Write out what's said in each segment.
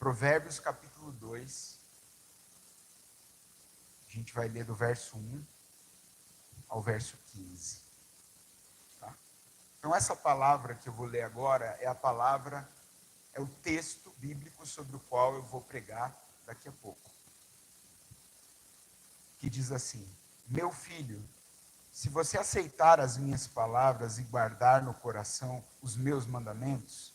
Provérbios capítulo 2. A gente vai ler do verso 1 ao verso 15. Tá? Então essa palavra que eu vou ler agora é o texto bíblico sobre o qual eu vou pregar daqui a pouco. Que diz assim: meu filho, se você aceitar as minhas palavras e guardar no coração os meus mandamentos,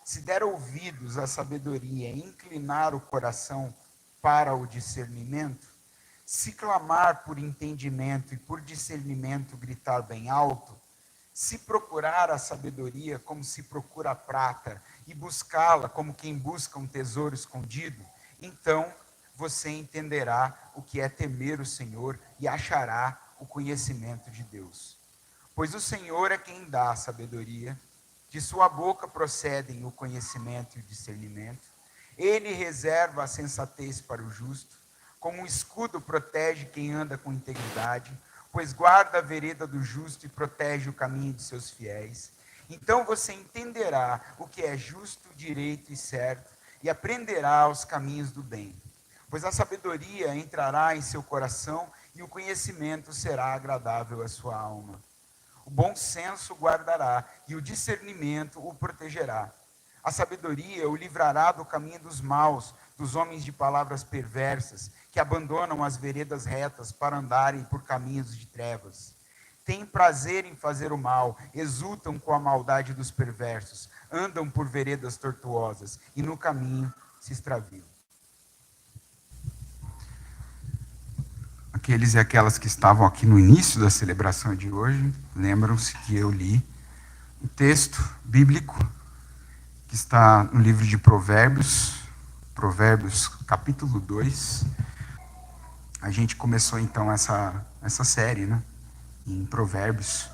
se der ouvidos à sabedoria e inclinar o coração para o discernimento, se clamar por entendimento e por discernimento gritar bem alto, se procurar a sabedoria como se procura a prata e buscá-la como quem busca um tesouro escondido, então você entenderá o que é temer o Senhor e achará o conhecimento de Deus. Pois o Senhor é quem dá a sabedoria, de sua boca procedem o conhecimento e o discernimento. Ele reserva a sensatez para o justo, como um escudo protege quem anda com integridade, pois guarda a vereda do justo e protege o caminho de seus fiéis. Então você entenderá o que é justo, direito e certo, e aprenderá os caminhos do bem. Pois a sabedoria entrará em seu coração e o conhecimento será agradável à sua alma. O bom senso guardará e o discernimento o protegerá. A sabedoria o livrará do caminho dos maus, dos homens de palavras perversas, que abandonam as veredas retas para andarem por caminhos de trevas. Têm prazer em fazer o mal, exultam com a maldade dos perversos, andam por veredas tortuosas e no caminho se extraviam. Aqueles e aquelas que estavam aqui no início da celebração de hoje, lembram-se que eu li um texto bíblico que está no livro de Provérbios, Provérbios capítulo 2. A gente começou então essa série, né? Em Provérbios.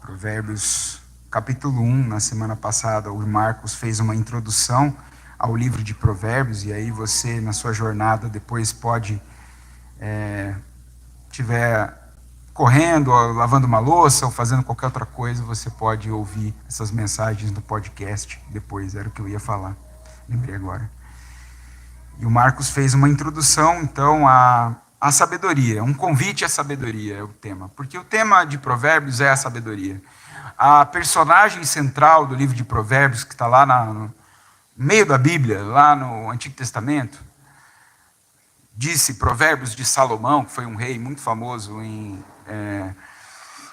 Provérbios capítulo 1, na semana passada, o Marcos fez uma introdução ao livro de Provérbios, e aí você, na sua jornada, depois pode... estiver correndo, ou lavando uma louça, ou fazendo qualquer outra coisa, você pode ouvir essas mensagens no podcast depois, era o que eu ia falar, lembrei agora. E o Marcos fez uma introdução, então, à sabedoria, um convite à sabedoria é o tema, porque o tema de Provérbios é a sabedoria. A personagem central do livro de Provérbios, que está lá no meio da Bíblia, lá no Antigo Testamento, disse Provérbios de Salomão, que foi um rei muito famoso em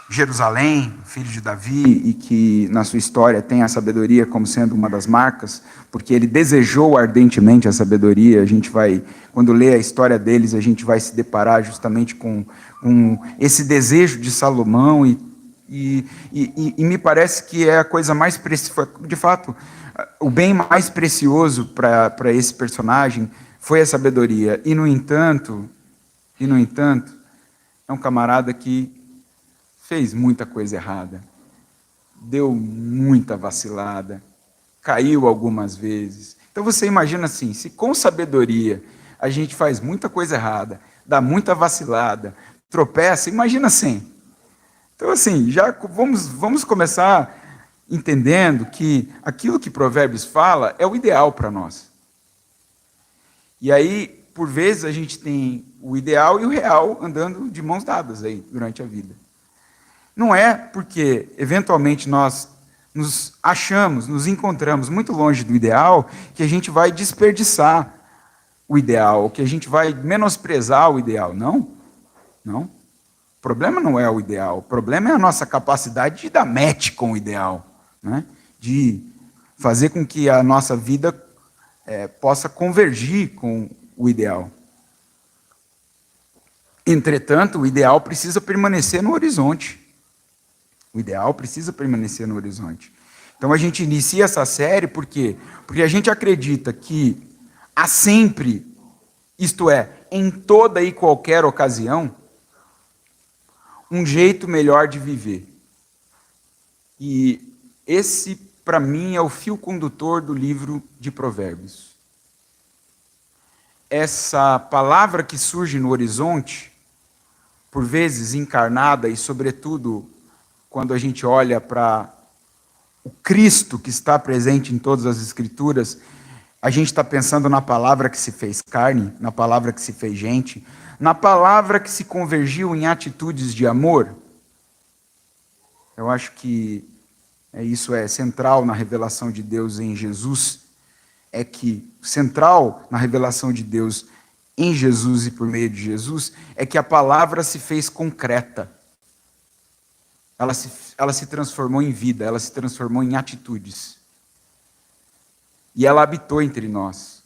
Jerusalém, filho de Davi, e que na sua história tem a sabedoria como sendo uma das marcas, porque ele desejou ardentemente a sabedoria. A gente vai, quando ler a história deles, a gente vai se deparar justamente com esse desejo de Salomão, e me parece que é a coisa mais preciosa, de fato, o bem mais precioso para esse personagem foi a sabedoria. E no entanto, é um camarada que fez muita coisa errada, deu muita vacilada, caiu algumas vezes. Então você imagina assim, se com sabedoria a gente faz muita coisa errada, dá muita vacilada, tropeça, imagina assim. Então assim, já vamos começar entendendo que aquilo que Provérbios fala é o ideal para nós. E aí, por vezes, a gente tem o ideal e o real andando de mãos dadas aí durante a vida. Não é porque, eventualmente, nós nos achamos, nos encontramos muito longe do ideal, que a gente vai desperdiçar o ideal, que a gente vai menosprezar o ideal. Não, não. O problema não é o ideal, o problema é a nossa capacidade de dar match com o ideal, né? De fazer com que a nossa vida possa convergir com o ideal. Entretanto, o ideal precisa permanecer no horizonte. O ideal precisa permanecer no horizonte. Então a gente inicia essa série por quê? Porque a gente acredita que há sempre, isto é, em toda e qualquer ocasião, um jeito melhor de viver. E esse, para mim, é o fio condutor do livro de Provérbios. Essa palavra que surge no horizonte, por vezes encarnada e, sobretudo, quando a gente olha para o Cristo que está presente em todas as Escrituras, A gente está pensando na palavra que se fez carne, na palavra que se fez gente, na palavra que se convergiu em atitudes de amor. Eu acho que isso é central na revelação de Deus em Jesus, é que central na revelação de Deus em Jesus e por meio de Jesus, é que a palavra se fez concreta. Ela se transformou em vida, ela se transformou em atitudes. E ela habitou entre nós.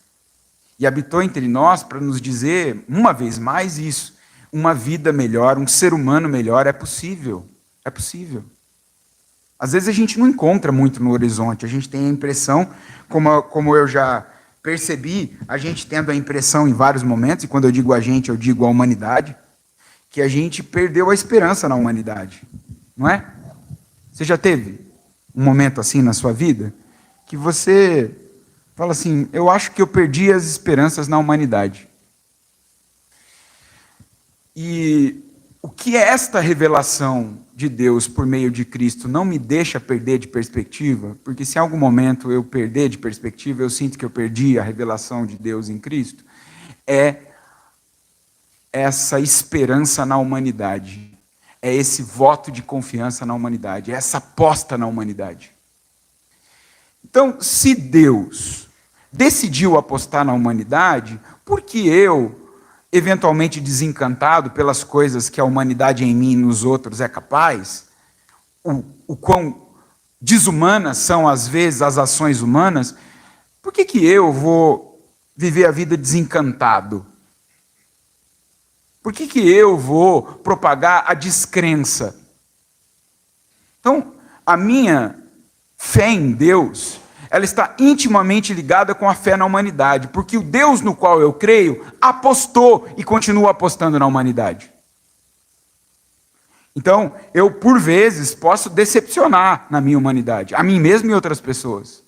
E habitou entre nós para nos dizer, uma vez mais, isso. Uma vida melhor, um ser humano melhor é possível. É possível. Às vezes a gente não encontra muito no horizonte. A gente tem a impressão, como eu já percebi, a gente tendo a impressão em vários momentos, e quando eu digo a gente, eu digo a humanidade, que a gente perdeu a esperança na humanidade. Não é? Você já teve um momento assim na sua vida que você fala assim, eu acho que eu perdi as esperanças na humanidade. E o que é esta revelação de Deus por meio de Cristo não me deixa perder de perspectiva, porque se em algum momento eu perder de perspectiva, eu sinto que eu perdi a revelação de Deus em Cristo, é essa esperança na humanidade. É esse voto de confiança na humanidade, é essa aposta na humanidade. Então, se Deus decidiu apostar na humanidade, por que eu, eventualmente desencantado pelas coisas que a humanidade em mim e nos outros é capaz, o quão desumanas são às vezes as ações humanas, por que eu vou viver a vida desencantado? Por que eu vou propagar a descrença? Então, a minha fé em Deus, ela está intimamente ligada com a fé na humanidade, porque o Deus no qual eu creio apostou e continua apostando na humanidade. Então, eu, por vezes, posso decepcionar na minha humanidade, a mim mesmo e outras pessoas.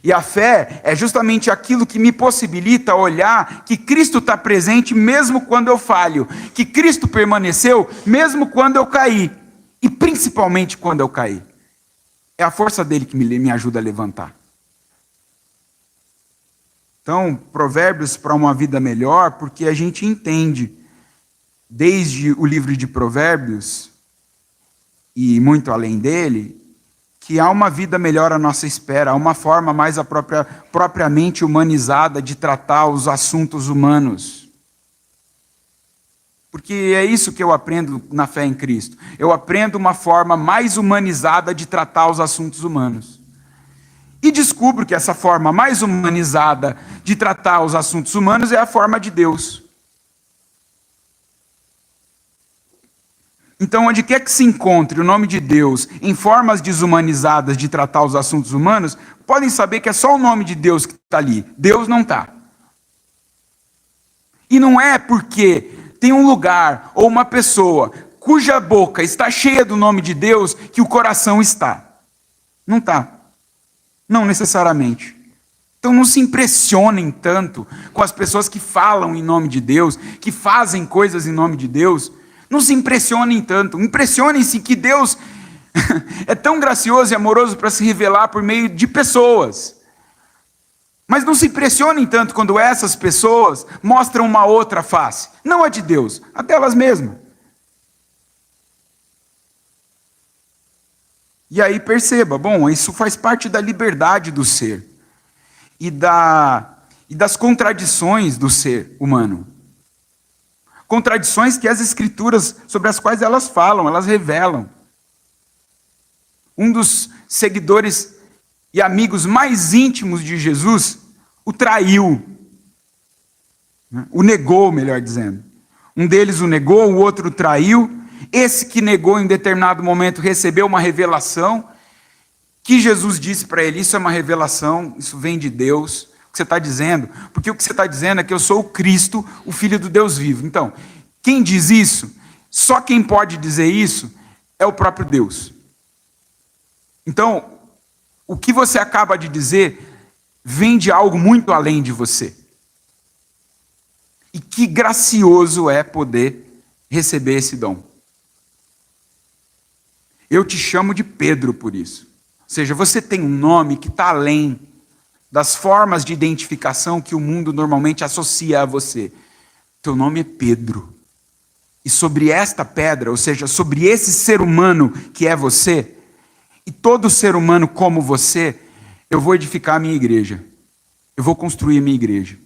E a fé é justamente aquilo que me possibilita olhar que Cristo está presente mesmo quando eu falho, que Cristo permaneceu mesmo quando eu caí, e principalmente quando eu caí. É a força dele que me ajuda a levantar. Então, Provérbios para uma vida melhor, porque a gente entende, desde o livro de Provérbios, e muito além dele, que há uma vida melhor à nossa espera, há uma forma mais propriamente humanizada de tratar os assuntos humanos. Porque é isso que eu aprendo na fé em Cristo. Eu aprendo uma forma mais humanizada de tratar os assuntos humanos. E descubro que essa forma mais humanizada de tratar os assuntos humanos é a forma de Deus. Então, onde quer que se encontre o nome de Deus em formas desumanizadas de tratar os assuntos humanos, podem saber que é só o nome de Deus que está ali. Deus não está. E não é porque tem um lugar ou uma pessoa cuja boca está cheia do nome de Deus que o coração está. Não está. Não necessariamente. Então não se impressionem tanto com as pessoas que falam em nome de Deus, que fazem coisas em nome de Deus. Não se impressionem tanto. Impressionem-se que Deus é tão gracioso e amoroso para se revelar por meio de pessoas. Mas não se impressionem tanto quando essas pessoas mostram uma outra face. Não a de Deus, a delas mesmas. E aí perceba, bom, isso faz parte da liberdade do ser. E das contradições do ser humano. Contradições que as escrituras, sobre as quais elas falam, elas revelam. Um dos seguidores e amigos mais íntimos de Jesus o traiu. O negou, melhor dizendo. Um deles o negou, o outro o traiu. Esse que negou em determinado momento recebeu uma revelação que Jesus disse para ele, isso é uma revelação, isso vem de Deus. Que você está dizendo, porque o que você está dizendo é que eu sou o Cristo, o Filho do Deus vivo. Então, quem diz isso, só quem pode dizer isso é o próprio Deus. Então, o que você acaba de dizer vem de algo muito além de você. E que gracioso é poder receber esse dom. Eu te chamo de Pedro por isso. Ou seja, você tem um nome que está além das formas de identificação que o mundo normalmente associa a você. Teu nome é Pedro. E sobre esta pedra, ou seja, sobre esse ser humano que é você, e todo ser humano como você, eu vou edificar a minha igreja. Eu vou construir a minha igreja.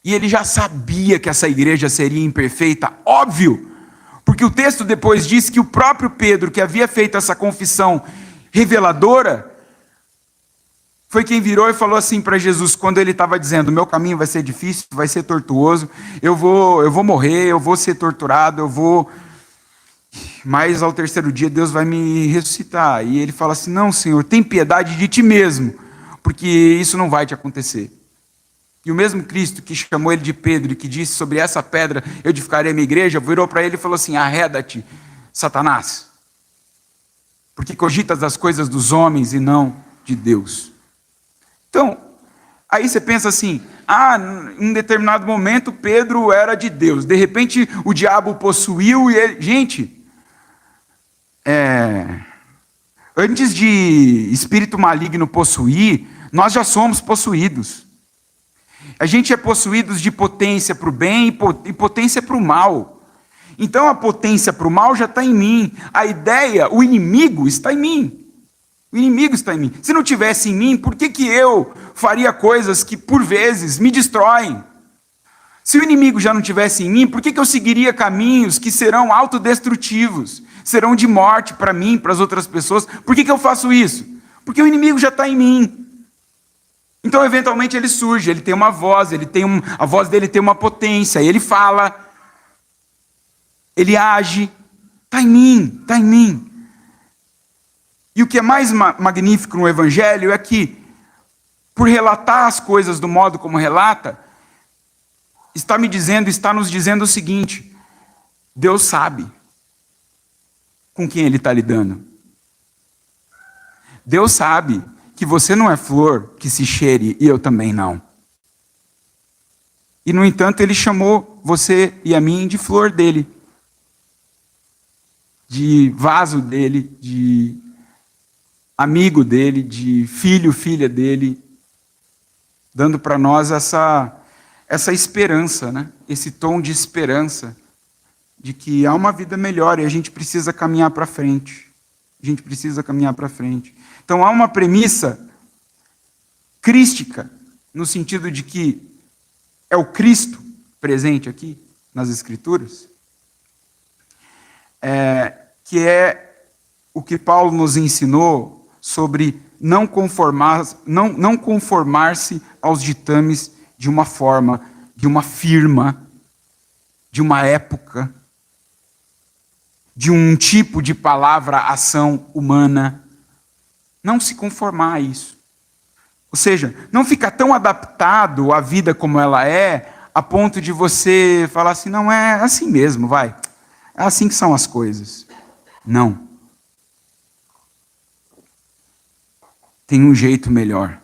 E ele já sabia que essa igreja seria imperfeita, óbvio, porque o texto depois diz que o próprio Pedro, que havia feito essa confissão reveladora, foi quem virou e falou assim para Jesus, quando ele estava dizendo, meu caminho vai ser difícil, vai ser tortuoso, eu vou morrer, eu vou ser torturado, mas ao terceiro dia Deus vai me ressuscitar. E ele fala assim, não, Senhor, tem piedade de ti mesmo, porque isso não vai te acontecer. E o mesmo Cristo que chamou ele de Pedro e que disse, sobre essa pedra eu edificarei a minha igreja, virou para ele e falou assim, arreda-te, Satanás, porque cogitas das coisas dos homens e não de Deus. Então, aí você pensa assim, em um determinado momento Pedro era de Deus, de repente o diabo o possuiu e ele... Gente, antes de espírito maligno possuir, nós já somos possuídos. A gente é possuídos de potência para o bem e potência para o mal. Então a potência para o mal já está em mim, a ideia, o inimigo está em mim. O inimigo está em mim. Se não tivesse em mim, por que eu faria coisas que, por vezes, me destroem? Se o inimigo já não tivesse em mim, por que eu seguiria caminhos que serão autodestrutivos? Serão de morte para mim, para as outras pessoas? Por que eu faço isso? Porque o inimigo já está em mim. Então, eventualmente, ele surge, ele tem uma voz, a voz dele tem uma potência, ele fala, ele age, está em mim, está em mim. E o que é mais magnífico no Evangelho é que, por relatar as coisas do modo como relata, está nos dizendo o seguinte, Deus sabe com quem Ele está lidando. Deus sabe que você não é flor que se cheire e eu também não. E, no entanto, Ele chamou você e a mim de flor dele, de vaso dele, de amigo dele, de filho, filha dele, dando para nós essa esperança, né? Esse tom de esperança, de que há uma vida melhor e a gente precisa caminhar para frente. A gente precisa caminhar para frente. Então há uma premissa crística, no sentido de que é o Cristo presente aqui nas Escrituras, que é o que Paulo nos ensinou sobre não conformar-se aos ditames de uma forma, de uma firma, de uma época, de um tipo de palavra, ação humana. Não se conformar a isso. Ou seja, não ficar tão adaptado à vida como ela é, a ponto de você falar assim, não, é assim mesmo, vai. É assim que são as coisas. Não. Tem um jeito melhor,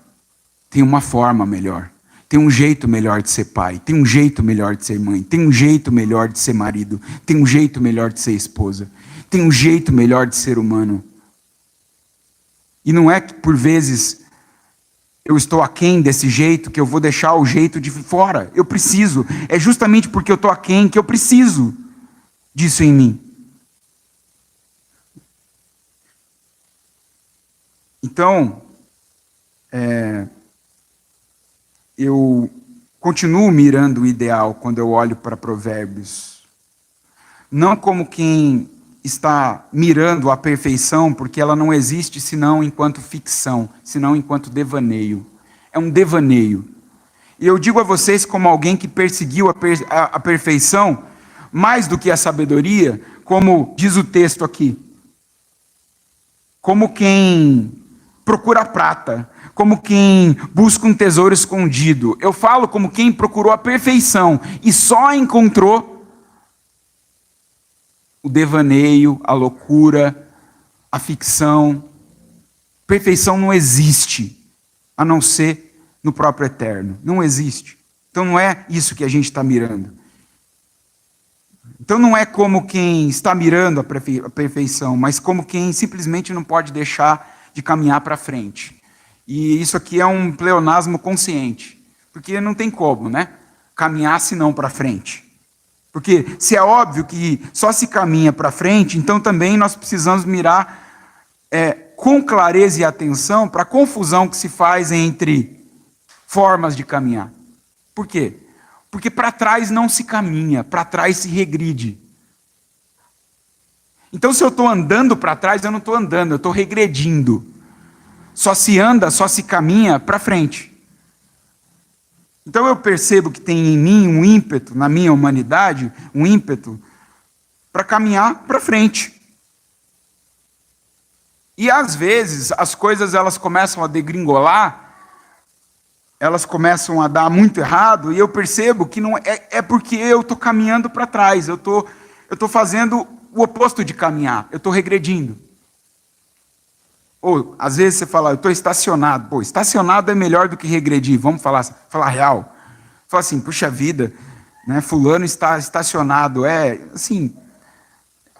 tem uma forma melhor, tem um jeito melhor de ser pai, tem um jeito melhor de ser mãe, tem um jeito melhor de ser marido, tem um jeito melhor de ser esposa, tem um jeito melhor de ser humano. E não é que, por vezes, eu estou aquém desse jeito, que eu vou deixar o jeito de fora. Eu preciso, é justamente porque eu estou aquém que eu preciso disso em mim. Então, eu continuo mirando o ideal quando eu olho para Provérbios. Não como quem está mirando a perfeição, porque ela não existe senão enquanto ficção, senão enquanto devaneio. É um devaneio. E eu digo a vocês como alguém que perseguiu a perfeição, mais do que a sabedoria, como diz o texto aqui. Como quem procura prata, como quem busca um tesouro escondido. Eu falo como quem procurou a perfeição e só encontrou o devaneio, a loucura, a ficção. Perfeição não existe, a não ser no próprio eterno. Não existe. Então não é isso que a gente está mirando. Então não é como quem está mirando a perfeição, mas como quem simplesmente não pode deixar de caminhar para frente. E isso aqui é um pleonasmo consciente, porque não tem como, né? Caminhar senão para frente. Porque se é óbvio que só se caminha para frente, então também nós precisamos mirar com clareza e atenção para a confusão que se faz entre formas de caminhar. Por quê? Porque para trás não se caminha, para trás se regride. Então, se eu estou andando para trás, eu não estou andando, eu estou regredindo. Só se anda, só se caminha para frente. Então, eu percebo que tem em mim um ímpeto, na minha humanidade, um ímpeto para caminhar para frente. E, às vezes, as coisas elas começam a degringolar, elas começam a dar muito errado, e eu percebo que não é porque eu estou caminhando para trás, eu estou fazendo o oposto de caminhar, eu estou regredindo. Ou, às vezes você fala, eu estou estacionado. Pô, estacionado é melhor do que regredir, vamos falar real. Fala assim, puxa vida, né, fulano está estacionado. Assim,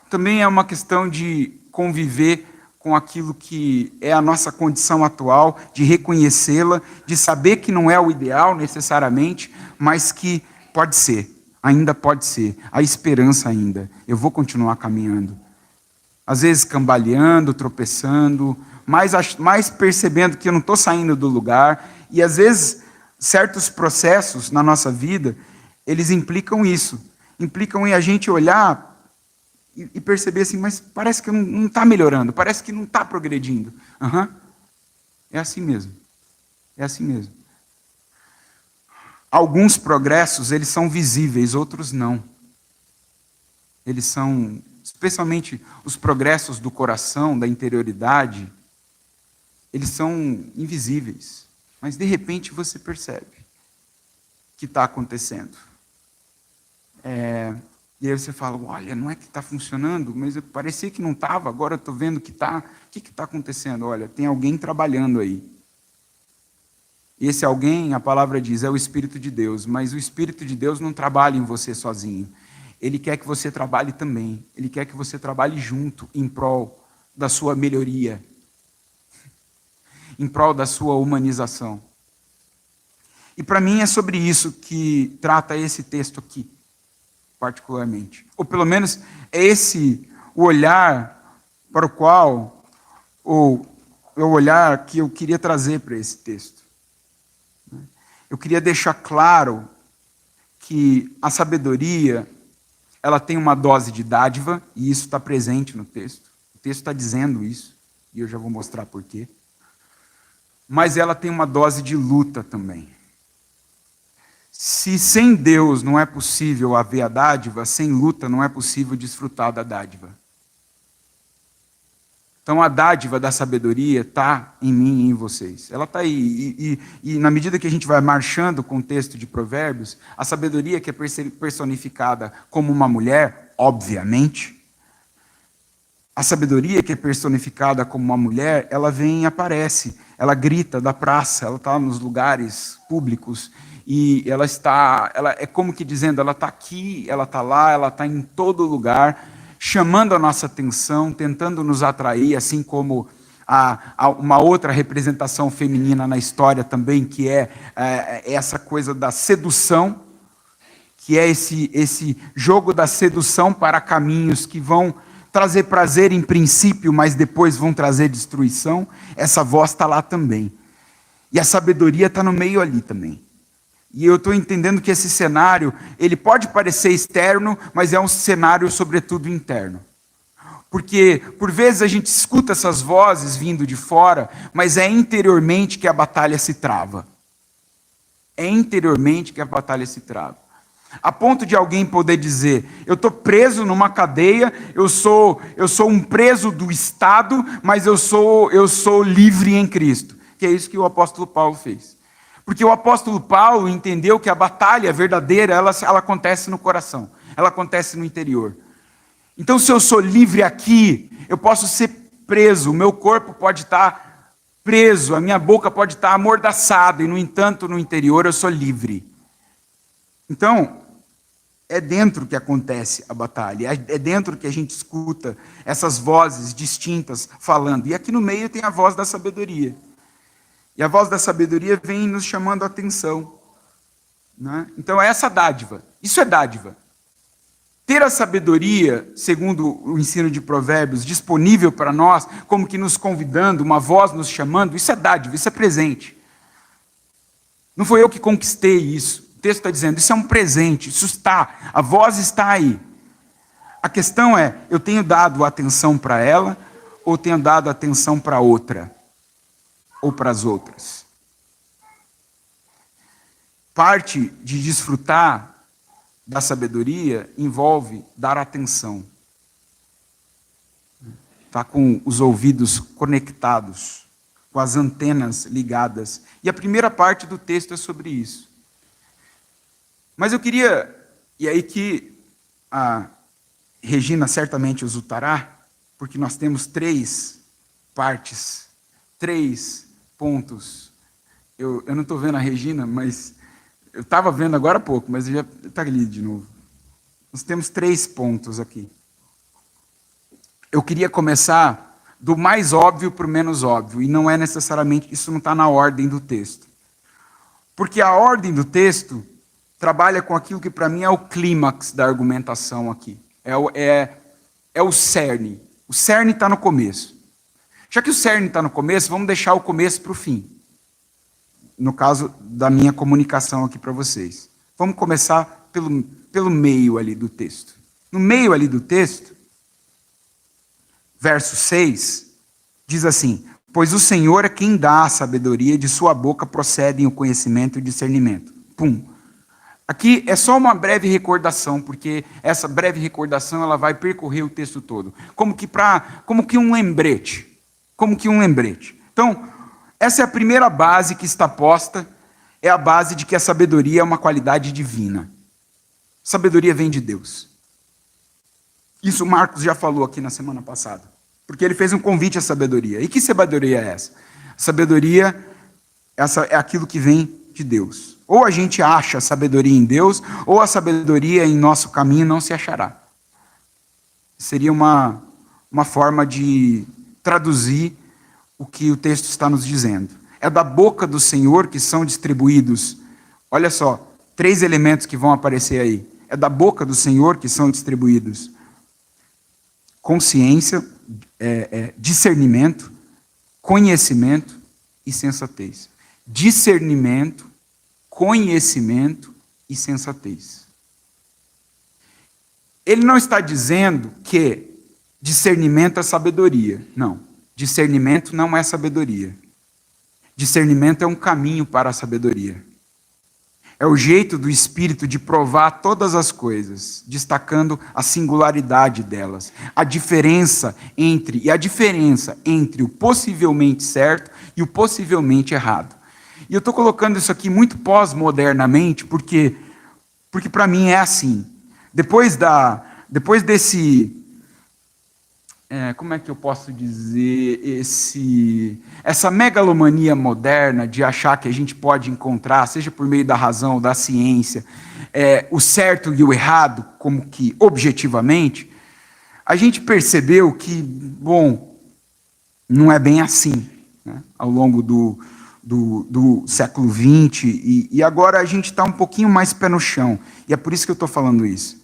também é uma questão de conviver com aquilo que é a nossa condição atual, de reconhecê-la, de saber que não é o ideal necessariamente, mas que pode ser. Ainda pode ser, há esperança ainda, eu vou continuar caminhando. Às vezes cambaleando, tropeçando, mas percebendo que eu não estou saindo do lugar, e às vezes certos processos na nossa vida, eles implicam isso, implicam em a gente olhar e perceber assim, mas parece que não está melhorando, parece que não está progredindo. É assim mesmo, é assim mesmo. Alguns progressos, eles são visíveis, outros não. Eles são, especialmente os progressos do coração, da interioridade, eles são invisíveis. Mas, de repente, você percebe que está acontecendo. E aí você fala, olha, não é que está funcionando, mas parecia que não estava, agora estou vendo que está. O que está acontecendo? Olha, tem alguém trabalhando aí. Esse alguém, a palavra diz, é o Espírito de Deus, mas o Espírito de Deus não trabalha em você sozinho. Ele quer que você trabalhe também. Ele quer que você trabalhe junto, em prol da sua melhoria, em prol da sua humanização. E para mim é sobre isso que trata esse texto aqui, particularmente. Ou pelo menos é esse o olhar para o qual, ou é o olhar que eu queria trazer para esse texto. Eu queria deixar claro que a sabedoria, ela tem uma dose de dádiva, e isso está presente no texto. O texto está dizendo isso, e eu já vou mostrar por quê. Mas ela tem uma dose de luta também. Se sem Deus não é possível haver a dádiva, sem luta não é possível desfrutar da dádiva. Então a dádiva da sabedoria está em mim e em vocês. Ela está aí. E na medida que a gente vai marchando com o texto de Provérbios, a sabedoria que é personificada como uma mulher, obviamente, a sabedoria que é personificada como uma mulher, ela vem e aparece, ela grita da praça, ela está nos lugares públicos, e ela é como que dizendo, ela está aqui, ela está lá, ela está em todo lugar, chamando a nossa atenção, tentando nos atrair, assim como uma outra representação feminina na história também, que é essa coisa da sedução, que é esse jogo da sedução para caminhos que vão trazer prazer em princípio, mas depois vão trazer destruição. Essa voz está lá também. E a sabedoria está no meio ali também. E eu estou entendendo que esse cenário, ele pode parecer externo, mas é um cenário sobretudo interno. Porque, por vezes, a gente escuta essas vozes vindo de fora, mas é interiormente que a batalha se trava. É interiormente que a batalha se trava. A ponto de alguém poder dizer, eu estou preso numa cadeia, eu sou um preso do Estado, mas eu sou livre em Cristo. Que é isso que o apóstolo Paulo fez. Porque o apóstolo Paulo entendeu que a batalha verdadeira, ela acontece no coração, ela acontece no interior. Então, se eu sou livre aqui, eu posso ser preso, o meu corpo pode estar preso, a minha boca pode estar amordaçada, e, no entanto, no interior eu sou livre. Então, é dentro que acontece a batalha, é dentro que a gente escuta essas vozes distintas falando. E aqui no meio tem a voz da sabedoria. E a voz da sabedoria vem nos chamando a atenção, né? Então é essa dádiva. Isso é dádiva. Ter a sabedoria, segundo o ensino de Provérbios, disponível para nós, como que nos convidando, uma voz nos chamando, isso é dádiva, isso é presente. Não foi eu que conquistei isso. O texto está dizendo, isso é um presente, isso está, a voz está aí. A questão é, eu tenho dado atenção para ela, ou tenho dado atenção para outra? Ou para as outras? Parte de desfrutar da sabedoria envolve dar atenção. Estar com os ouvidos conectados, com as antenas ligadas. E a primeira parte do texto é sobre isso. Mas eu queria, e aí que a Regina certamente exultará, porque nós temos 3 partes, 3 pontos. Eu não estou vendo a Regina, mas eu estava vendo agora há pouco, mas já está ali de novo. Nós temos 3 pontos aqui. Eu queria começar do mais óbvio para o menos óbvio, e não é necessariamente, isso não está na ordem do texto. Porque a ordem do texto trabalha com aquilo que para mim é o clímax da argumentação aqui. É o cerne. O cerne está no começo. Já que o cerne está no começo, vamos deixar o começo para o fim. No caso da minha comunicação aqui para vocês. Vamos começar pelo meio ali do texto. No meio ali do texto, verso 6, diz assim: pois o Senhor é quem dá a sabedoria, de sua boca procedem o conhecimento e o discernimento. Pum. Aqui é só uma breve recordação, porque essa breve recordação ela vai percorrer o texto todo. Como que um lembrete. Como que um lembrete. Então, essa é a primeira base que está posta, é a base de que a sabedoria é uma qualidade divina. Sabedoria vem de Deus. Isso Marcos já falou aqui na semana passada, porque ele fez um convite à sabedoria. E que sabedoria é essa? Sabedoria é aquilo que vem de Deus. Ou a gente acha a sabedoria em Deus, ou a sabedoria em nosso caminho não se achará. Seria uma forma de traduzir o que o texto está nos dizendo. É da boca do Senhor que são distribuídos, olha só, 3 elementos que vão aparecer aí. É da boca do Senhor que são distribuídos consciência, discernimento, conhecimento e sensatez. Discernimento, conhecimento e sensatez. Ele não está dizendo que discernimento é sabedoria. Não. Discernimento não é sabedoria. Discernimento é um caminho para a sabedoria. É o jeito do Espírito de provar todas as coisas, destacando a singularidade delas, a diferença entre o possivelmente certo e o possivelmente errado. E eu estou colocando isso aqui muito pós-modernamente, porque para mim é assim. Depois desse, como é que eu posso dizer, essa megalomania moderna de achar que a gente pode encontrar, seja por meio da razão ou da ciência, o certo e o errado, como que objetivamente, a gente percebeu que, bom, não é bem assim, né? Ao longo do século XX, e agora a gente está um pouquinho mais pé no chão, e é por isso que eu estou falando isso.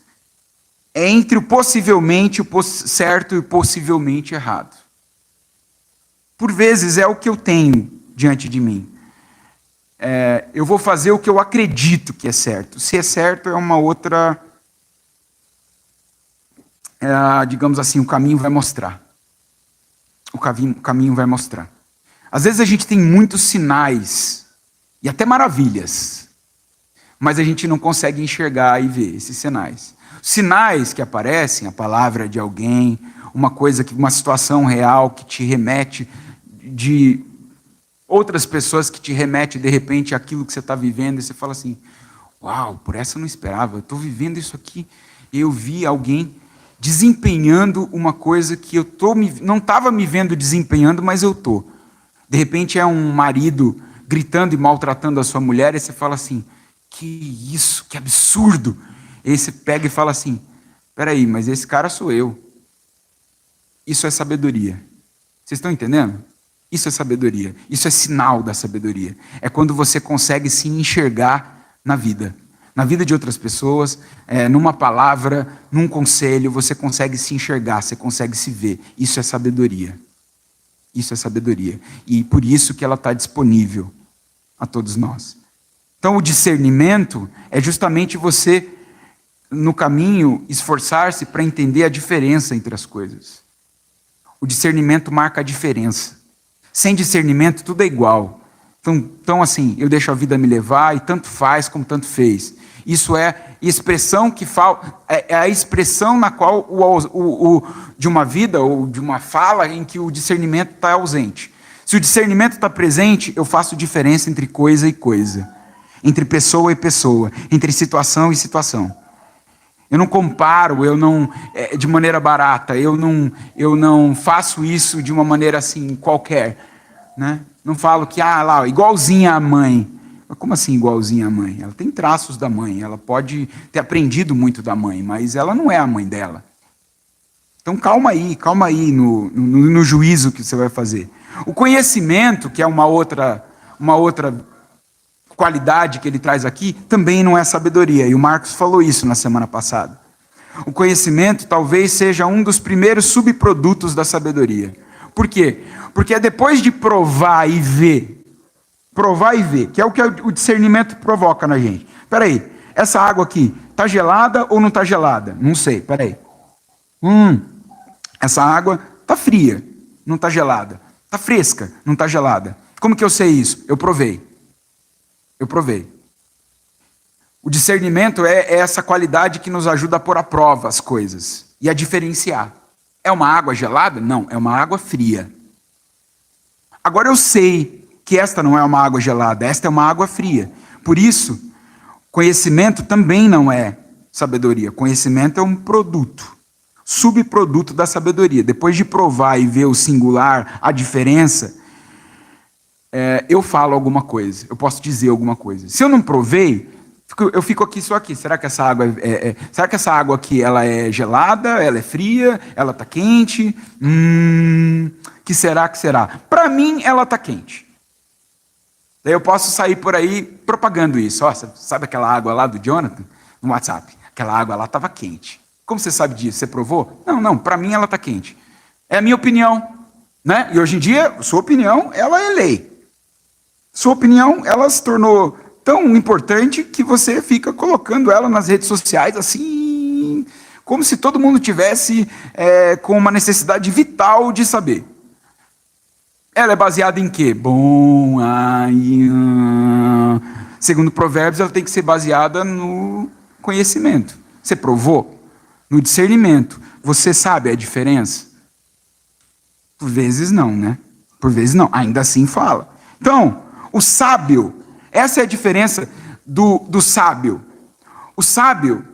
É entre o possivelmente certo e o possivelmente errado. Por vezes é o que eu tenho diante de mim. Eu vou fazer o que eu acredito que é certo. Se é certo, é uma outra... digamos assim, o caminho vai mostrar. O caminho vai mostrar. Às vezes a gente tem muitos sinais, e até maravilhas, mas a gente não consegue enxergar e ver esses sinais. Sinais que aparecem, a palavra de alguém, uma situação real que te remete de outras pessoas que te remete de repente àquilo que você está vivendo, e você fala assim, uau, por essa eu não esperava, eu estou vivendo isso aqui, e eu vi alguém desempenhando uma coisa que eu não estava me vendo desempenhando, mas eu estou. De repente é um marido gritando e maltratando a sua mulher, e você fala assim, que isso, que absurdo. E aí você pega e fala assim, peraí, mas esse cara sou eu. Isso é sabedoria. Vocês estão entendendo? Isso é sabedoria. Isso é sinal da sabedoria. É quando você consegue se enxergar na vida. Na vida de outras pessoas, numa palavra, num conselho, você consegue se enxergar, você consegue se ver. Isso é sabedoria. Isso é sabedoria. E por isso que ela está disponível a todos nós. Então o discernimento é justamente você, no caminho, esforçar-se para entender a diferença entre as coisas. O discernimento marca a diferença. Sem discernimento, tudo é igual. Então assim, eu deixo a vida me levar e tanto faz como tanto fez. Isso é expressão que é a expressão na qual de uma vida ou de uma fala em que o discernimento está ausente. Se o discernimento está presente, eu faço diferença entre coisa e coisa, entre pessoa e pessoa, entre situação e situação. Eu não comparo, de maneira barata, eu não faço isso de uma maneira assim qualquer, né? Não falo que, lá, igualzinha à mãe. Mas como assim igualzinha à mãe? Ela tem traços da mãe, ela pode ter aprendido muito da mãe, mas ela não é a mãe dela. Então calma aí no juízo que você vai fazer. O conhecimento, que é uma outra qualidade que ele traz aqui, também não é sabedoria. E o Marcos falou isso na semana passada. O conhecimento talvez seja um dos primeiros subprodutos da sabedoria. Por quê? Porque é depois de provar e ver, que é o que o discernimento provoca na gente. Espera aí, essa água aqui, está gelada ou não está gelada? Não sei, espera aí. Essa água está fria, não está gelada. Está fresca, não está gelada. Como que eu sei isso? Eu provei. O discernimento é essa qualidade que nos ajuda a pôr à prova as coisas e a diferenciar. É uma água gelada? Não, é uma água fria. Agora eu sei que esta não é uma água gelada, esta é uma água fria. Por isso, conhecimento também não é sabedoria. Conhecimento é um produto, subproduto da sabedoria. Depois de provar e ver o singular, a diferença, eu falo alguma coisa, eu posso dizer alguma coisa. Se eu não provei, eu fico aqui só aqui. Será que essa água será que essa água aqui ela é gelada? Ela é fria? Ela está quente? Que será? Para mim, ela está quente. Daí eu posso sair por aí propagando isso. Sabe aquela água lá do Jonathan? No WhatsApp. Aquela água lá estava quente. Como você sabe disso? Você provou? Não, para mim ela está quente. É a minha opinião, né? E hoje em dia, sua opinião, ela é lei. Sua opinião, ela se tornou tão importante que você fica colocando ela nas redes sociais assim, como se todo mundo tivesse com uma necessidade vital de saber. Ela é baseada em quê? Segundo Provérbios, ela tem que ser baseada no conhecimento. Você provou? No discernimento. Você sabe a diferença? Por vezes não, né? Por vezes não. Ainda assim fala. Então, o sábio, essa é a diferença do sábio. O sábio,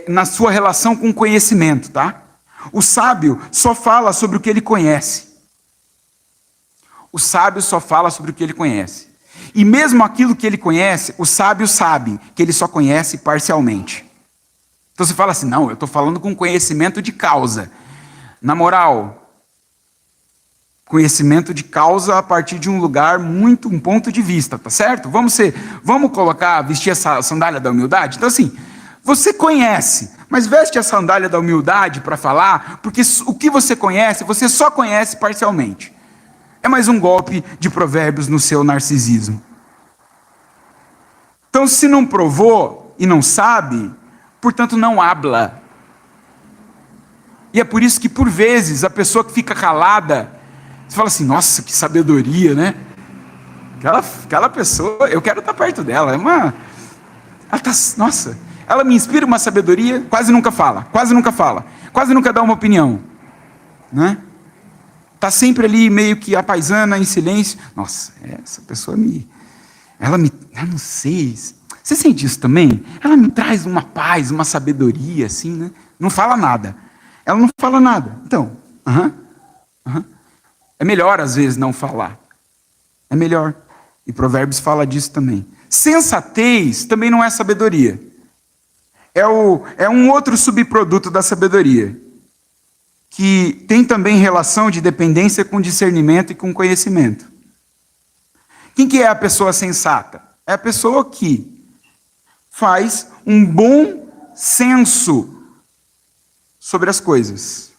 na sua relação com o conhecimento, tá? O sábio só fala sobre o que ele conhece. O sábio só fala sobre o que ele conhece. E mesmo aquilo que ele conhece, o sábio sabe que ele só conhece parcialmente. Então você fala assim, não, eu estou falando com conhecimento de causa. Na moral, conhecimento de causa a partir de um ponto de vista, tá certo? Vamos vestir essa sandália da humildade? Então assim, você conhece, mas veste a sandália da humildade para falar, porque o que você conhece, você só conhece parcialmente. É mais um golpe de Provérbios no seu narcisismo. Então, se não provou e não sabe, portanto não habla. E é por isso que, por vezes, a pessoa que fica calada, você fala assim, nossa, que sabedoria, né? Aquela pessoa, eu quero estar perto dela. Ela me inspira uma sabedoria, quase nunca fala, quase nunca dá uma opinião, né? Está sempre ali meio que a paisana, em silêncio. Nossa, essa pessoa eu não sei. Você sente isso também? Ela me traz uma paz, uma sabedoria, assim, né? Não fala nada. Ela não fala nada. Então, é melhor às vezes não falar. É melhor. E Provérbios fala disso também. Sensatez também não é sabedoria. É um outro subproduto da sabedoria. que tem também relação de dependência com discernimento e com conhecimento. Quem que é a pessoa sensata? É a pessoa que faz um bom senso sobre as coisas.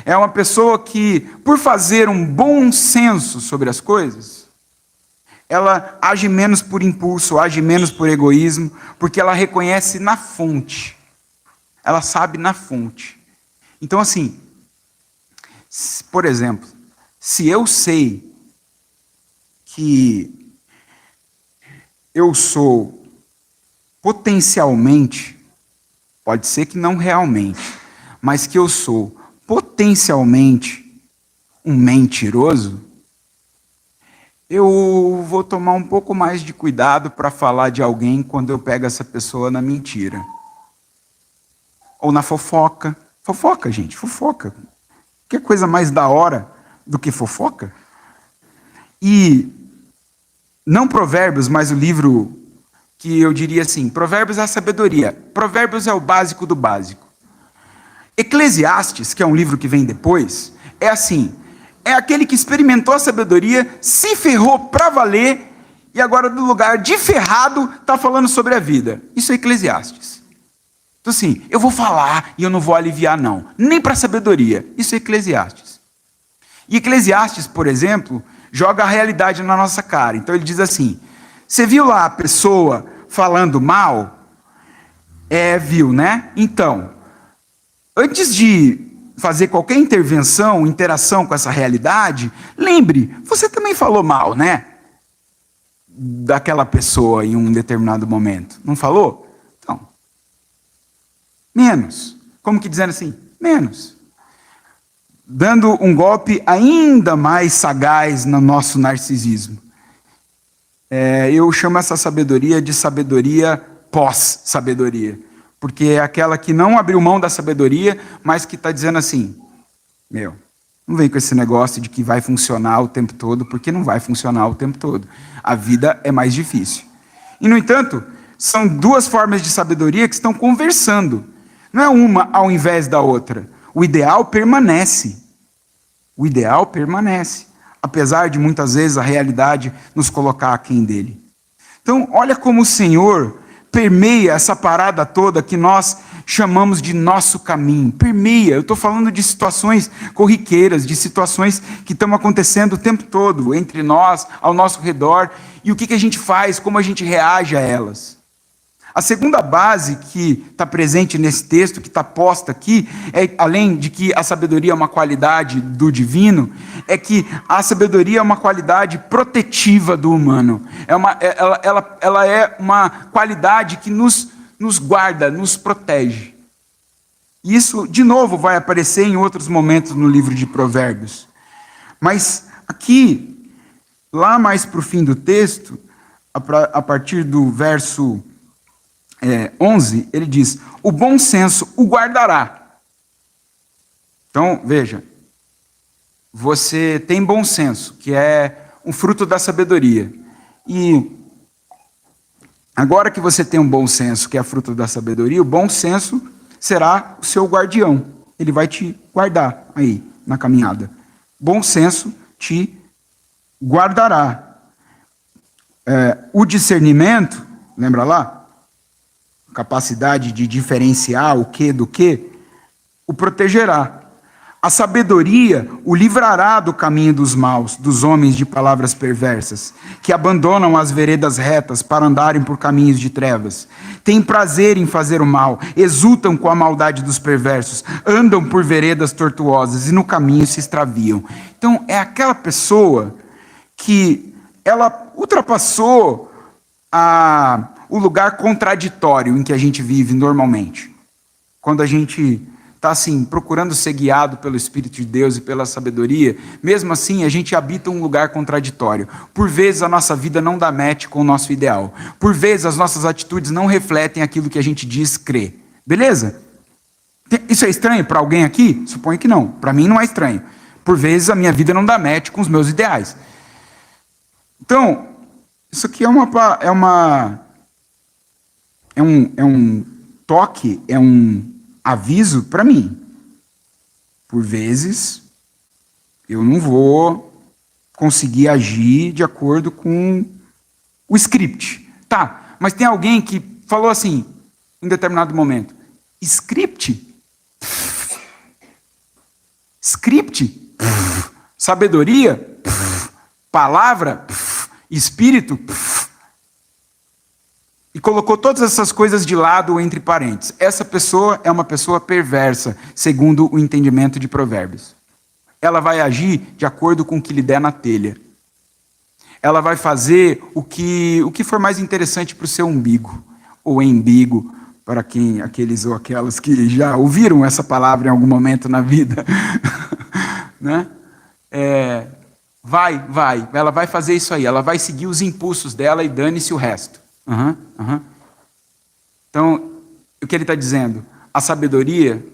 É uma pessoa que, por fazer um bom senso sobre as coisas, ela age menos por impulso, age menos por egoísmo, porque ela reconhece na fonte. Ela sabe na fonte. Então, assim, por exemplo, se eu sei que eu sou potencialmente, pode ser que não realmente, mas que eu sou potencialmente um mentiroso, eu vou tomar um pouco mais de cuidado para falar de alguém quando eu pego essa pessoa na mentira. Ou na fofoca. Fofoca, gente, fofoca. Que coisa mais da hora do que fofoca? E não Provérbios, mas o livro que eu diria assim, Provérbios é a sabedoria. Provérbios é o básico do básico. Eclesiastes, que é um livro que vem depois, é assim, é aquele que experimentou a sabedoria, se ferrou para valer, e agora do lugar de ferrado está falando sobre a vida. Isso é Eclesiastes. Então assim, eu vou falar e eu não vou aliviar não, nem para a sabedoria. Isso é Eclesiastes. E Eclesiastes, por exemplo, joga a realidade na nossa cara. Então ele diz assim, você viu lá a pessoa falando mal? Viu, né? Então, antes de fazer qualquer intervenção, interação com essa realidade, lembre, você também falou mal, né? Daquela pessoa em um determinado momento. Não falou? Então, menos. Como que dizendo assim? Menos. Dando um golpe ainda mais sagaz no nosso narcisismo. Eu chamo essa sabedoria de sabedoria pós-sabedoria. Porque é aquela que não abriu mão da sabedoria, mas que está dizendo assim, não vem com esse negócio de que vai funcionar o tempo todo, porque não vai funcionar o tempo todo. A vida é mais difícil. E, no entanto, são duas formas de sabedoria que estão conversando. Não é uma ao invés da outra. O ideal permanece. O ideal permanece. Apesar de, muitas vezes, a realidade nos colocar aquém dele. Então, olha como o Senhor permeia essa parada toda que nós chamamos de nosso caminho. Permeia. Eu estou falando de situações corriqueiras, de situações que estão acontecendo o tempo todo, entre nós, ao nosso redor, e o que a gente faz, como a gente reage a elas. A segunda base que está presente nesse texto, que está posta aqui, além de que a sabedoria é uma qualidade do divino, é que a sabedoria é uma qualidade protetiva do humano. Ela é uma qualidade que nos guarda, nos protege. Isso, de novo, vai aparecer em outros momentos no livro de Provérbios. Mas aqui, lá mais para o fim do texto, a partir do verso 11, ele diz, o bom senso o guardará. Então, veja, você tem bom senso, que é um fruto da sabedoria. E agora que você tem um bom senso, que é fruto da sabedoria, o bom senso será o seu guardião. Ele vai te guardar aí, na caminhada. Bom senso te guardará. O discernimento, lembra lá? Capacidade de diferenciar o que do que, o protegerá. A sabedoria o livrará do caminho dos maus, dos homens de palavras perversas, que abandonam as veredas retas para andarem por caminhos de trevas. Têm prazer em fazer o mal, exultam com a maldade dos perversos, andam por veredas tortuosas e no caminho se extraviam. Então, é aquela pessoa que ela ultrapassou o lugar contraditório em que a gente vive normalmente. Quando a gente está assim, procurando ser guiado pelo Espírito de Deus e pela sabedoria, mesmo assim a gente habita um lugar contraditório. Por vezes a nossa vida não dá match com o nosso ideal. Por vezes as nossas atitudes não refletem aquilo que a gente diz crer. Beleza? Isso é estranho para alguém aqui? Suponho que não. Para mim não é estranho. Por vezes a minha vida não dá match com os meus ideais. Então, isso aqui é um toque, é um aviso para mim. Por vezes, eu não vou conseguir agir de acordo com o script. Tá, mas tem alguém que falou assim, em determinado momento, script? Script? Sabedoria? Palavra? Espírito? E colocou todas essas coisas de lado entre parênteses. Essa pessoa é uma pessoa perversa, segundo o entendimento de Provérbios. Ela vai agir de acordo com o que lhe der na telha. Ela vai fazer o que for mais interessante para o seu umbigo, ou embigo, para quem, aqueles ou aquelas que já ouviram essa palavra em algum momento na vida. Né? Ela vai fazer isso aí, ela vai seguir os impulsos dela e dane-se o resto. Então, o que ele está dizendo? A sabedoria,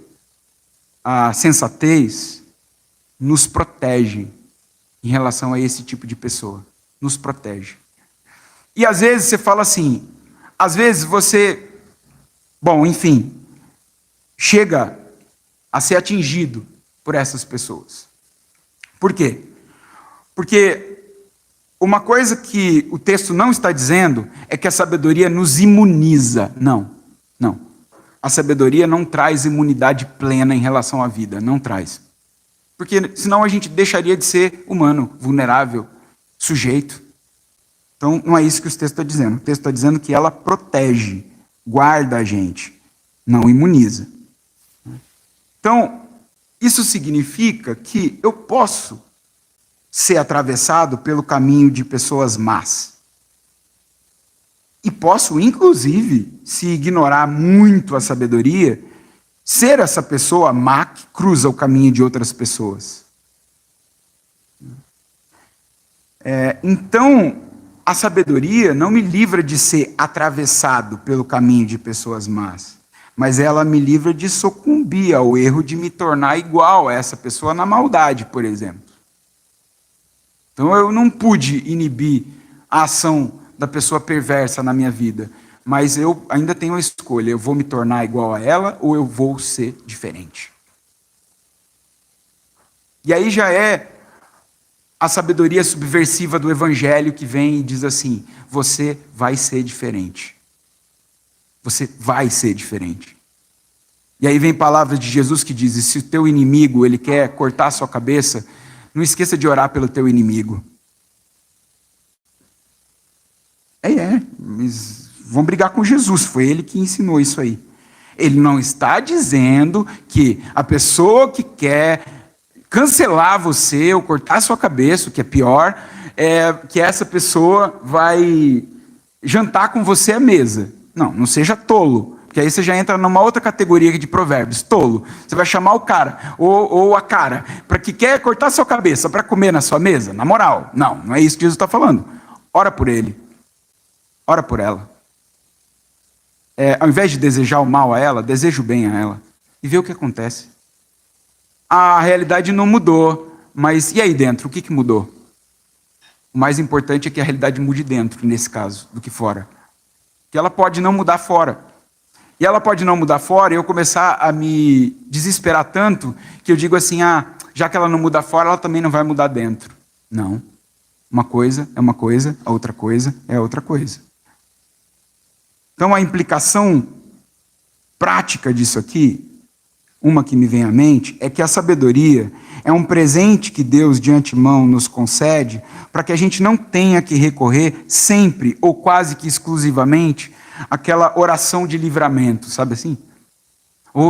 a sensatez, nos protege em relação a esse tipo de pessoa. Nos protege. E às vezes você fala assim, às vezes você, chega a ser atingido por essas pessoas. Por quê? Porque uma coisa que o texto não está dizendo é que a sabedoria nos imuniza. Não. A sabedoria não traz imunidade plena em relação à vida. Não traz. Porque senão a gente deixaria de ser humano, vulnerável, sujeito. Então não é isso que o texto está dizendo. O texto está dizendo que ela protege, guarda a gente, não imuniza. Então, isso significa que eu posso ser atravessado pelo caminho de pessoas más. E posso, inclusive, se ignorar muito a sabedoria, ser essa pessoa má que cruza o caminho de outras pessoas. Então, a sabedoria não me livra de ser atravessado pelo caminho de pessoas más, mas ela me livra de sucumbir ao erro de me tornar igual a essa pessoa na maldade, por exemplo. Então eu não pude inibir a ação da pessoa perversa na minha vida, mas eu ainda tenho a escolha, eu vou me tornar igual a ela ou eu vou ser diferente. E aí já é a sabedoria subversiva do evangelho que vem e diz assim, você vai ser diferente. Você vai ser diferente. E aí vem palavras de Jesus que diz, se o teu inimigo ele quer cortar a sua cabeça, não esqueça de orar pelo teu inimigo. Mas vão brigar com Jesus, foi ele que ensinou isso aí. Ele não está dizendo que a pessoa que quer cancelar você ou cortar a sua cabeça, o que é pior, é que essa pessoa vai jantar com você à mesa. Não seja tolo. Porque aí você já entra numa outra categoria de provérbios, tolo. Você vai chamar o cara, ou a cara, para que quer cortar sua cabeça, para comer na sua mesa? Na moral, não é isso que Jesus está falando. Ora por ele. Ora por ela. Ao invés de desejar o mal a ela, deseja o bem a ela. E vê o que acontece. A realidade não mudou, mas e aí dentro? O que mudou? O mais importante é que a realidade mude dentro, nesse caso, do que fora. Que ela pode não mudar fora. E ela pode não mudar fora e eu começar a me desesperar tanto que eu digo assim, já que ela não muda fora, ela também não vai mudar dentro. Não. Uma coisa é uma coisa, a outra coisa é outra coisa. Então a implicação prática disso aqui, uma que me vem à mente, é que a sabedoria é um presente que Deus de antemão nos concede para que a gente não tenha que recorrer sempre ou quase que exclusivamente aquela oração de livramento, sabe assim?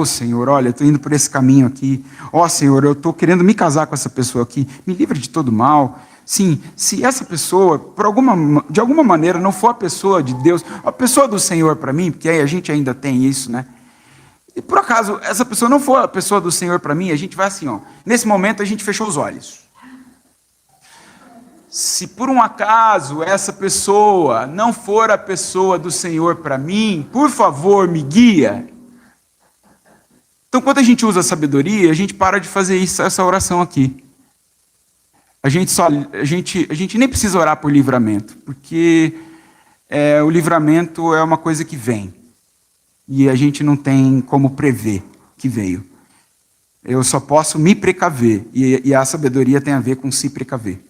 Senhor, olha, eu estou indo por esse caminho aqui. Senhor, eu estou querendo me casar com essa pessoa aqui. Me livra de todo mal. Sim, se essa pessoa, de alguma maneira, não for a pessoa de Deus, a pessoa do Senhor para mim, porque aí a gente ainda tem isso, né? E por acaso, essa pessoa não for a pessoa do Senhor para mim, a gente vai assim, nesse momento a gente fechou os olhos. Se por um acaso essa pessoa não for a pessoa do Senhor para mim, por favor, me guia. Então, quando a gente usa a sabedoria, a gente para de fazer essa oração aqui. A gente nem precisa orar por livramento, porque o livramento é uma coisa que vem. E a gente não tem como prever que veio. Eu só posso me precaver. E a sabedoria tem a ver com se precaver.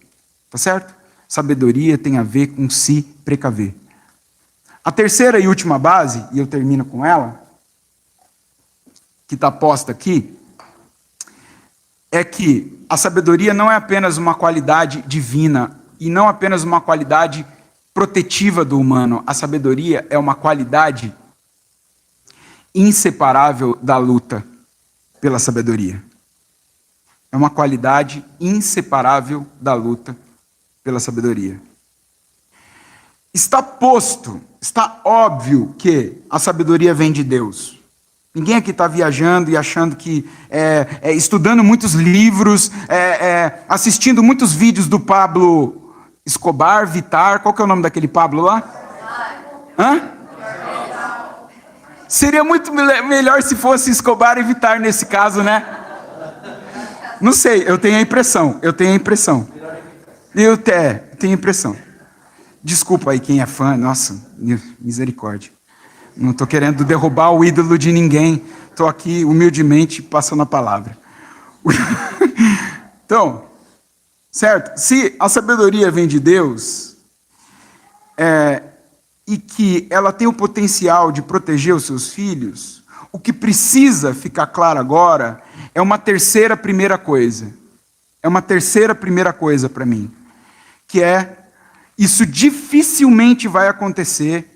Tá certo? Sabedoria tem a ver com se precaver. A terceira e última base, e eu termino com ela, que está posta aqui, é que a sabedoria não é apenas uma qualidade divina e não apenas uma qualidade protetiva do humano. A sabedoria é uma qualidade inseparável da luta pela sabedoria. É uma qualidade inseparável da luta pela sabedoria. Está posto, está óbvio que a sabedoria vem de Deus. Ninguém aqui está viajando e achando que estudando muitos livros, assistindo muitos vídeos do Pablo Escobar, Vittar, qual que é o nome daquele Pablo lá? Hã? Seria muito melhor se fosse Escobar e Vittar nesse caso, né? Não sei, eu tenho a impressão. Eu tenho a impressão. Desculpa aí quem é fã, nossa, misericórdia. Não estou querendo derrubar o ídolo de ninguém. Estou aqui humildemente passando a palavra. Então, certo? Se a sabedoria vem de Deus, e que ela tem o potencial de proteger os seus filhos, o que precisa ficar claro agora é uma terceira primeira coisa. É uma terceira primeira coisa para mim. Que é, isso dificilmente vai acontecer.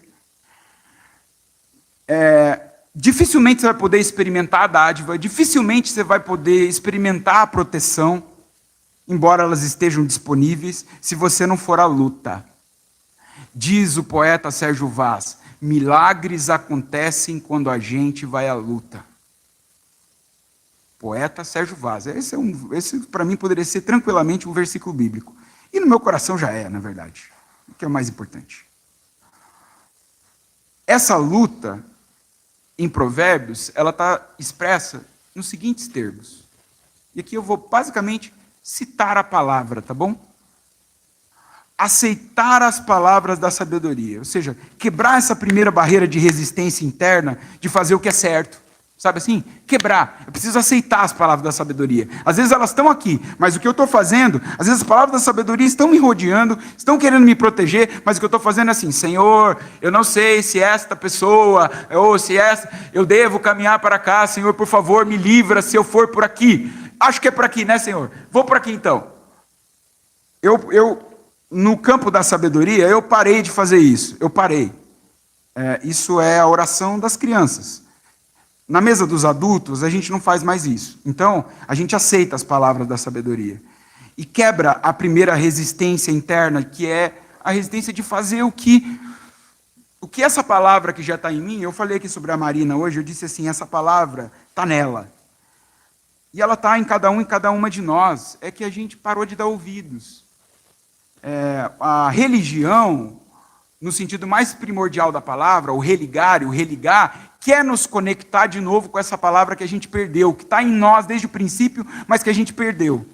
Dificilmente você vai poder experimentar a dádiva, dificilmente você vai poder experimentar a proteção, embora elas estejam disponíveis, se você não for à luta. Diz o poeta Sérgio Vaz, milagres acontecem quando a gente vai à luta. Poeta Sérgio Vaz. Esse para mim poderia ser tranquilamente um versículo bíblico. E no meu coração já é, na verdade. O que é o mais importante. Essa luta, em Provérbios, ela está expressa nos seguintes termos. E aqui eu vou basicamente citar a palavra, tá bom? Aceitar as palavras da sabedoria. Ou seja, quebrar essa primeira barreira de resistência interna de fazer o que é certo. Sabe assim? Quebrar. Eu preciso aceitar as palavras da sabedoria. Às vezes elas estão aqui, mas o que eu estou fazendo, às vezes as palavras da sabedoria estão me rodeando, estão querendo me proteger, mas o que eu estou fazendo é assim, Senhor, eu não sei se esta pessoa, ou se esta, eu devo caminhar para cá, Senhor, por favor, me livra se eu for por aqui. Acho que é por aqui, né, Senhor? Vou por aqui então. No campo da sabedoria, eu parei de fazer isso. Eu parei. Isso é a oração das crianças. Na mesa dos adultos, a gente não faz mais isso. Então, a gente aceita as palavras da sabedoria. E quebra a primeira resistência interna, que é a resistência de fazer o que essa palavra que já está em mim, eu falei aqui sobre a Marina hoje, eu disse assim, essa palavra está nela. E ela está em cada um e cada uma de nós. É que a gente parou de dar ouvidos. A religião, no sentido mais primordial da palavra, o religar, quer nos conectar de novo com essa palavra que a gente perdeu, que está em nós desde o princípio, mas que a gente perdeu.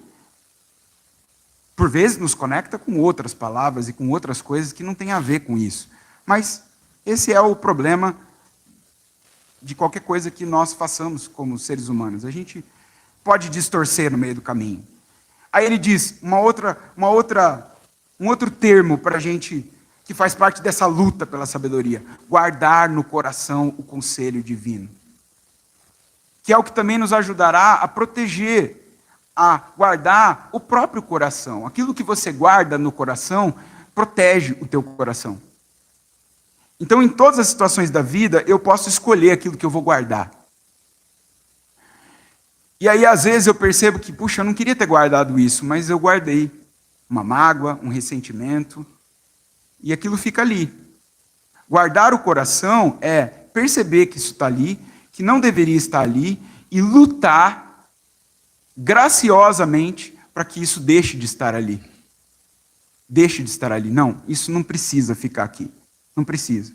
Por vezes nos conecta com outras palavras e com outras coisas que não têm a ver com isso. Mas esse é o problema de qualquer coisa que nós façamos como seres humanos. A gente pode distorcer no meio do caminho. Aí ele diz um outro termo para a gente, que faz parte dessa luta pela sabedoria, guardar no coração o conselho divino. Que é o que também nos ajudará a proteger, a guardar o próprio coração. Aquilo que você guarda no coração, protege o teu coração. Então, em todas as situações da vida, eu posso escolher aquilo que eu vou guardar. E aí, às vezes, eu percebo que, puxa, eu não queria ter guardado isso, mas eu guardei uma mágoa, um ressentimento, e aquilo fica ali. Guardar o coração é perceber que isso está ali, que não deveria estar ali, e lutar graciosamente para que isso deixe de estar ali. Deixe de estar ali. Não, isso não precisa ficar aqui. Não precisa.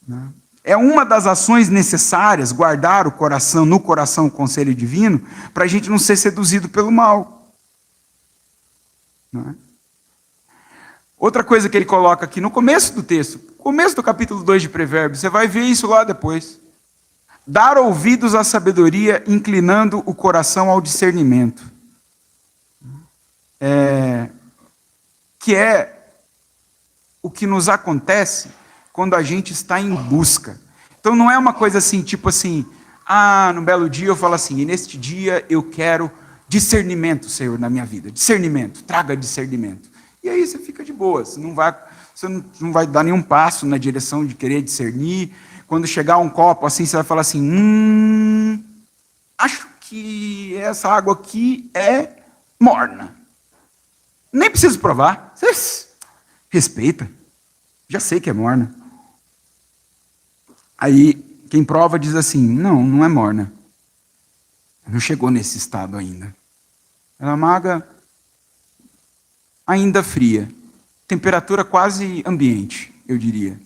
Não. É uma das ações necessárias, guardar o coração, no coração o conselho divino, para a gente não ser seduzido pelo mal. Não é? Outra coisa que ele coloca aqui no começo do texto, começo do capítulo 2 de Provérbios, você vai ver isso lá depois. dar ouvidos à sabedoria, inclinando o coração ao discernimento. Que é o que nos acontece quando a gente está em busca. Então não é uma coisa assim, tipo assim, no belo dia eu falo assim, e neste dia eu quero discernimento, Senhor, na minha vida. Discernimento, traga discernimento. E aí você fica de boa, você não vai dar nenhum passo na direção de querer discernir. Quando chegar um copo assim, você vai falar assim, acho que essa água aqui é morna. Nem preciso provar. Você respeita. Já sei que é morna. Aí, quem prova diz assim, não é morna. Não chegou nesse estado ainda. Ela é uma água ainda fria. Temperatura quase ambiente, eu diria.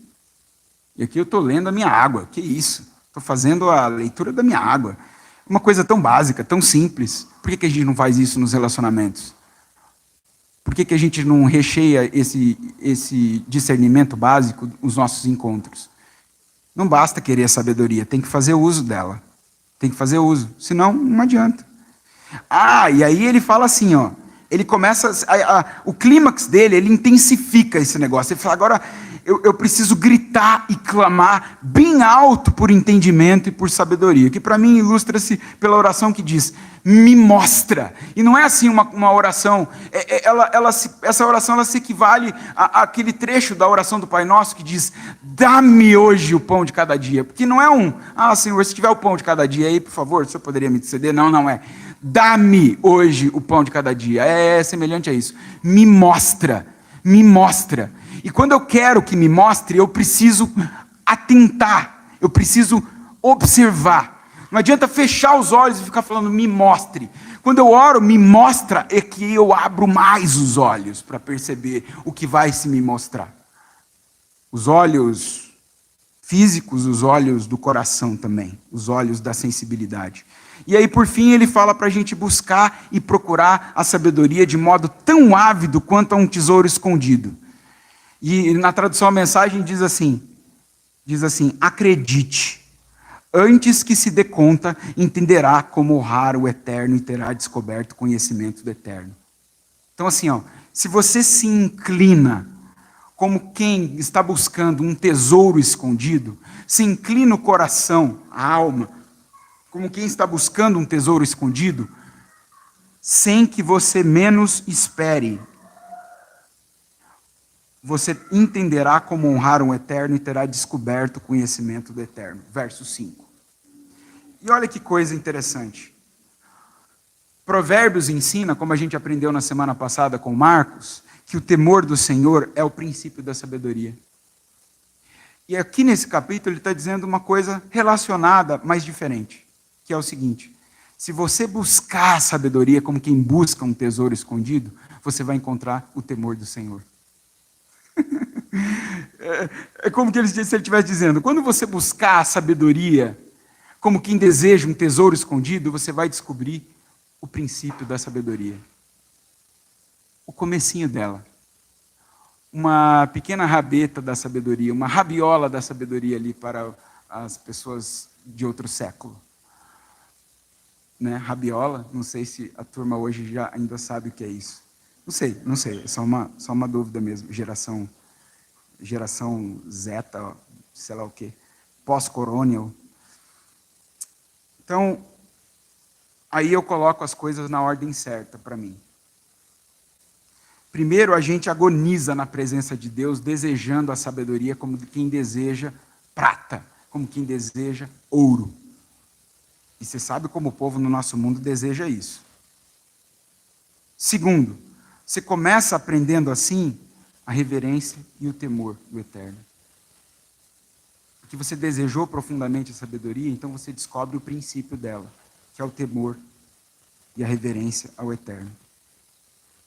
E aqui eu estou lendo a minha água. Que isso? Estou fazendo a leitura da minha água. Uma coisa tão básica, tão simples. Por que a gente não faz isso nos relacionamentos? Por que a gente não recheia esse discernimento básico nos nossos encontros? Não basta querer a sabedoria, tem que fazer uso dela. Tem que fazer uso, senão não adianta. E aí ele fala assim, ele começa, o clímax dele, ele intensifica esse negócio. Ele fala, agora eu preciso gritar e clamar bem alto por entendimento e por sabedoria, que para mim ilustra-se pela oração que diz, me mostra. E não é assim uma oração, essa oração ela se equivale àquele trecho da oração do Pai Nosso que diz, dá-me hoje o pão de cada dia. Porque não é Senhor, se tiver o pão de cada dia aí, por favor, o Senhor poderia me ceder? Não é. Dá-me hoje o pão de cada dia. É semelhante a isso. Me mostra. Me mostra. E quando eu quero que me mostre, eu preciso atentar. Eu preciso observar. Não adianta fechar os olhos e ficar falando, me mostre. Quando eu oro, me mostra, é que eu abro mais os olhos para perceber o que vai se me mostrar. Os olhos físicos, os olhos do coração também. Os olhos da sensibilidade. E aí, por fim, ele fala para a gente buscar e procurar a sabedoria de modo tão ávido quanto a um tesouro escondido. E na tradução a mensagem diz assim, acredite, antes que se dê conta, entenderá como honrar o Eterno e terá descoberto o conhecimento do Eterno. Então assim, se você se inclina como quem está buscando um tesouro escondido, se inclina o coração, a alma, como quem está buscando um tesouro escondido, sem que você menos espere, você entenderá como honrar o Eterno e terá descoberto o conhecimento do Eterno. Verso 5. E olha que coisa interessante. Provérbios ensina, como a gente aprendeu na semana passada com Marcos, que o temor do Senhor é o princípio da sabedoria. E aqui nesse capítulo ele está dizendo uma coisa relacionada, mas diferente, que é o seguinte, se você buscar a sabedoria como quem busca um tesouro escondido, você vai encontrar o temor do Senhor. É como se ele estivesse dizendo, quando você buscar a sabedoria como quem deseja um tesouro escondido, você vai descobrir o princípio da sabedoria. O comecinho dela. Uma pequena rabeta da sabedoria, uma rabiola da sabedoria ali para as pessoas de outro século. Né? Rabiola, não sei se a turma hoje ainda sabe o que é isso. Não sei, é só uma dúvida mesmo, geração zeta, sei lá o quê, pós-colonial. Então, aí eu coloco as coisas na ordem certa para mim. Primeiro, a gente agoniza na presença de Deus, desejando a sabedoria como quem deseja prata, como quem deseja ouro. E você sabe como o povo no nosso mundo deseja isso. Segundo, você começa aprendendo assim a reverência e o temor do Eterno. Porque você desejou profundamente a sabedoria, então você descobre o princípio dela, que é o temor e a reverência ao Eterno.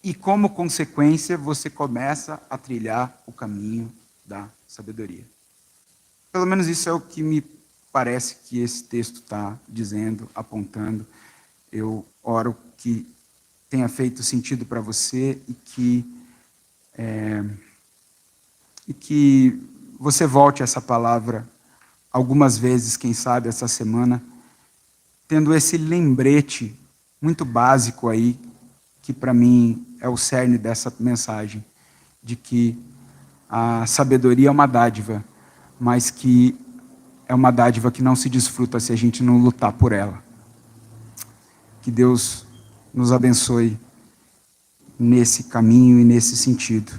E como consequência, você começa a trilhar o caminho da sabedoria. Pelo menos isso é o que me parece que esse texto está dizendo, apontando. Eu oro que tenha feito sentido para você e que você volte essa palavra algumas vezes, quem sabe, essa semana, tendo esse lembrete muito básico aí, que para mim é o cerne dessa mensagem, de que a sabedoria é uma dádiva, mas que é uma dádiva que não se desfruta se a gente não lutar por ela. Que Deus nos abençoe nesse caminho e nesse sentido.